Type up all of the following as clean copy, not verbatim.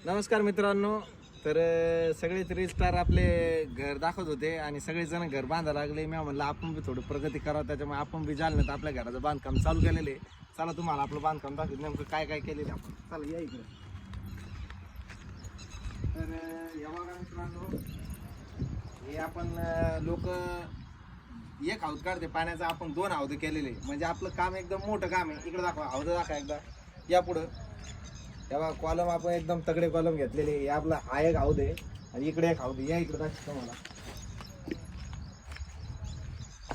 नमस्कार मित्रांनो. तर सगळेच रील स्टार आपले घर दाखवत होते आणि सगळेजण घर बांधायला लागले. मी म्हणलं आपण बी थोडं प्रगती करावं, त्याच्यामुळे आपण बी जालन्यात आपल्या घराचं बांधकाम चालू केलेलं आहे. चला तुम्हाला आपलं बांधकाम दाखवत नेमकं काय काय केलेलं आपण. चला या इकडे. तर या बघा मित्रांनो, हे आपण लोक एक हौद काढते पाण्याचं, आपण 2 हौद केलेले. म्हणजे आपलं काम एकदम मोठं काम आहे. इकडे दाखवा, हौद दाखवा एकदा या पुढं. तेव्हा कॉलम आपण एकदम तगडे कॉलम घेतलेले. हे आपला हा एक हौद आहे आणि इकडे एक हौद. या इकडे दाखवतो मला.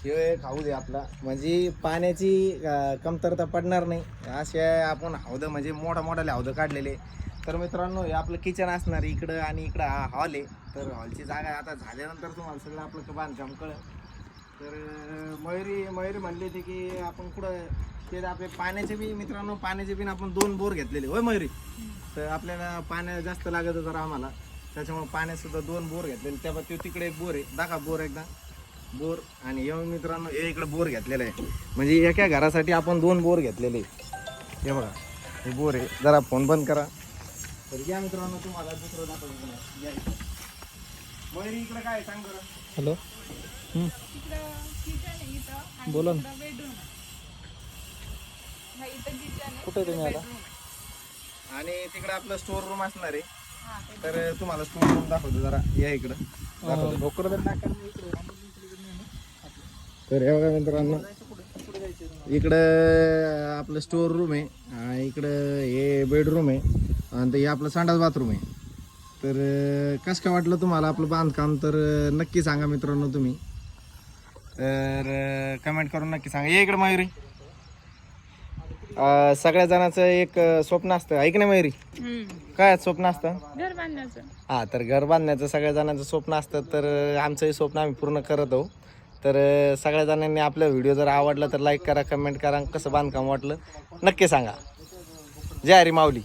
हे एक हौद आहे आपला, म्हणजे पाण्याची कमतरता पडणार नाही असे आपण हौद, म्हणजे मोठा मोठाले हौद काढलेले. तर मित्रांनो, हे आपलं किचन असणार इकडं आणि इकडं हा हॉल आहे. तर हॉलची जागा आता झाल्यानंतर तुम्हाला सगळं आपलं बांधकाम कळलं. तर मयुरी म्हणली होती की आपण कुठं ते आपले पाण्याचे बी, मित्रांनो पाण्याचे बी आपण 2 बोर घेतलेले. होय मयुरी? तर आपल्याला पाण्या जास्त लागत जरा आम्हाला, त्याच्यामुळे पाण्यासुद्धा 2 बोर घेतलेले. त्यामुळे तो तिकडे एक बोर आहे, दाखवा बोर एकदा. बोर आणि हे मित्रांनो हे इकडे बोर घेतलेलं आहे. म्हणजे एका घरासाठी आपण 2 बोर घेतलेले. हे बघा हे बोर आहे. जरा फोन बंद करा. तर या मित्रांनो तुम्हाला दुसरं दाखवतो. या मयुरी इकडे काय सांग बरं. हॅलो. बोला ना. कुठे तुम्ही आला? आणि तिकडे आपलं स्टोर रूम असणार आहे. तर तुम्हाला स्टोर रूम दाखवतो जरा. या इकडं. तर हे बघा मित्रांनो, इकडं आपलं स्टोर रूम आहे, इकडं हे बेडरूम आहे आणि हे आपलं संडास बाथरूम आहे. तर कसं काय वाटलं तुम्हाला आपलं बांधकाम, तर नक्की सांगा मित्रांनो तुम्ही. तर कमेंट करून नक्की सांगा. ये इकडे मयुरी. सगळ्या जणांचं एक स्वप्न असतं, ऐक ना मयुरी? काय स्वप्न असतं? घर बांधण्याचं. हा, तर घर बांधण्याचं सगळ्या जणांचं स्वप्न असतं. तर आमचंही स्वप्न आम्ही पूर्ण करत आहोत. तर सगळ्या जणांनी आपला व्हिडिओ जर आवडला तर लाईक करा, कमेंट करा, कसं बांधकाम वाटलं नक्की सांगा. जय हरी माऊली.